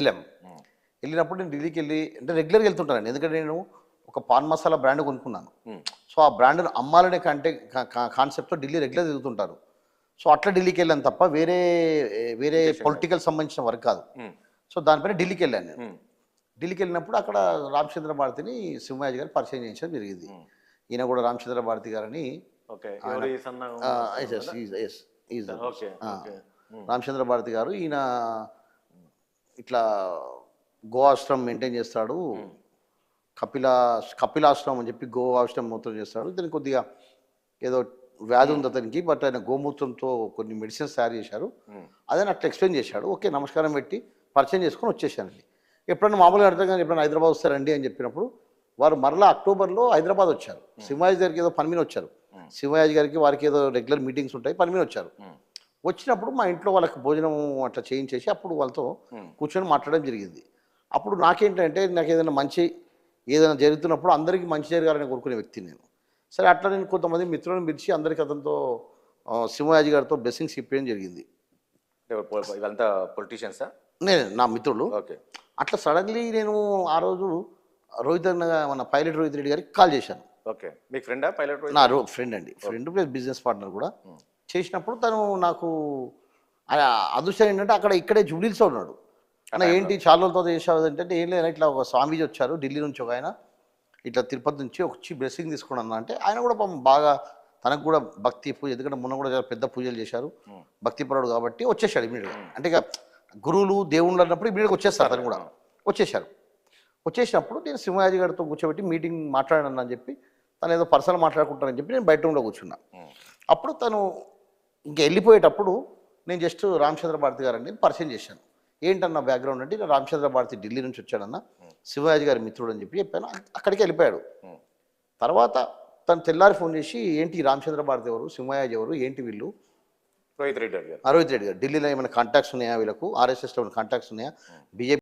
వెళ్ళాం. హ్మ్. వెళ్ళినప్పుడు నేను ఢిల్లీకి వెళ్ళి అంటే రెగ్యులర్గా వెళ్తుంటానండి. ఎందుకంటే నేను ఒక పాన్ మసాలా బ్రాండ్ కొనుక్కున్నాను. హ్మ్. సో ఆ బ్రాండ్‌ను అమ్మాలనే కాన్సెప్ట్‌తో ఢిల్లీ రెగ్యులర్ తిరుగుతుంటారు. సో అట్లా ఢిల్లీకెళ్ళాను తప్ప వేరే ఉద్దేశం లేదు. పొలిటికల్ సంబంధించిన వర్క్ కాదు. హ్మ్. సో దానిపైన ఢిల్లీకెళ్ళాను నేను. హ్మ్. ఢిల్లీకెళ్ళినప్పుడు అక్కడ రామచంద్ర భారతిని సింహాయాజీ గారు పరిచయం చేయించడం జరిగింది. హ్మ్. ఈయన కూడా రామచంద్ర భారతి గారని ఓకే. ఆయన ఎవరు ఈ సన్న యెస్. యెస్. అతనునా? Is the okay. Person. Okay. Hmm. Ramachandra Bharati గారు ఈయన ఇట్లా గోఆశ్రమం మెయింటైన్ చేస్తాడు. హ్మ్. కపిలా కపిలాశ్రమం అని చెప్పి గోఆశ్రమం మొత్తం చేస్తాడు. ఇతనికి కొద్దిగా ఏదో వ్యాధి ఉంది అతనికి. బట్ ఆయన గోమూత్రంతో కొన్ని మెడిసిన్స్ తయారు చేశారు. హ్మ్. అదని అట్లా ఎక్స్‌ప్లెయిన్ చేశాడు. ఓకే. నమస్కారం పెట్టి పరిచయం చేసుకొని వచ్చేసానండి. ఎప్పుడన్నా మామూలుగా అడగగానే ఎప్పుడైనా హైదరాబాద్ వస్తారండి అని చెప్పినప్పుడు, వారు మరలా అక్టోబర్‌లో హైదరాబాద్ వచ్చారు. సింహాయాజీ గారికి ఏదో పని మీద వచ్చారు. హ్మ్. సింహాయాజీ గారికి వారికి ఏదో రెగ్యులర్ మీటింగ్స్ ఉంటాయి. పని మీద వచ్చారు. హ్మ్. వచ్చినప్పుడు మా ఇంట్లో వాళ్ళకి భోజనం అట్లా చేయించేసి అప్పుడు వాళ్ళతో హ్మ్. కూర్చొని మాట్లాడడం జరిగింది. అప్పుడు నాకేంటంటే నాకేదైనా ఏదైనా జరుగుతున్నప్పుడు అందరికీ మంచి జరగాలని కోరుకునే వ్యక్తిని నేను. సరే అట్లా నేను కొంతమంది మిత్రులను పిలిచి అందరికి అతనితో సింహాయాజీ గారితో బ్లెస్సింగ్స్ ఇప్పియడం జరిగింది. ఇవంతా పొలిటీషియన్సా? నా మిత్రులు. ఓకే. అట్లా సడన్‌లీ నేను ఆ రోజు మన పైలట్ రోహిత్ రెడ్డి గారికి కాల్ చేశాను. ఓకే. మీకు ఫ్రెండా పైలట్ రోహిత్ రెడ్డి? ఫ్రెండ్ అండి. Okay. Friend plus business partner కూడా. హ్మ్. చేసినప్పుడు తను నాకు అదృష్టం ఏంటంటే ఇక్కడే జూబ్లీ హిల్స్‌లో ఉన్నాడు. ఆ అన్న టైంలో. ఏంటి చాలా రోజుల తర్వాత చేసావు అంటే, ఏం లేదన్నా ఇట్లా ఒక స్వామీజీ వచ్చారు ఢిల్లీ నుంచి ఒకాయన. ఇట్లా తిరుపతి నుంచి వచ్చి బ్లెస్సింగ్ తీసుకోండి అన్న అంటే, ఆయన కూడా పాపం బాగా తనకు కూడా భక్తి పూజ ఎందుకంటే మొన్న కూడా చాలా పెద్ద పూజలు చేశారు. హ్మ్. భక్తిపరుడు కాబట్టి వచ్చేసాడు ఇమ్మీడియేట్‌గా. హ్మ్. అంటే ఇక గురువులు, దేవుళ్ళు అన్నప్పుడు ఇమ్మీడియేట్‌గా వచ్చేస్తారు తను కూడా. ఆ! వచ్చేసారు. వచ్చేసినప్పుడు నేను సింహాయాజీ గారితో కూర్చోబెట్టి మీటింగ్ మాట్లాడాను అని చెప్పి, తను ఏదో పర్సనల్ మాట్లాడుకుంటారని చెప్పి నేను బయట రూమ్‌లో కూర్చున్నా. హ్మ్. అప్పుడు తను ఇంక వెళ్ళిపోయేటప్పుడు నేను జస్ట్ రామచంద్ర భారతి గారండి పరిచయం చేశాను. ఏంటన్న బ్యాక్‌గ్రౌండ్ అంటే, "ఇలా రామచంద్ర భారతి ఢిల్లీ నుంచి వచ్చాడన్న. హ్మ్. శివాజీ గారి మిత్రుడు" అని చెప్పాను. అక్కడికే వెళ్ళిపోయాడు. హ్మ్. తర్వాత తను తెల్లారి ఫోన్ చేసి, "ఏంటి రామచంద్ర భారతి ఎవరు? సింహాయాజీ ఎవరు? ఏంటి వీళ్ళు?" రోహిత్ రెడ్డి అడిగారు. రోహిత్ రెడ్డి గారు. "ఢిల్లీలో ఏమైనా కాంటాక్ట్స్ ఉన్నాయా వీళ్ళకు? ఆర్ఎస్ఎస్‌లో ఏమైనా కాంటాక్ట్స్ ఉన్నాయా? హ్మ్. బీజేపీ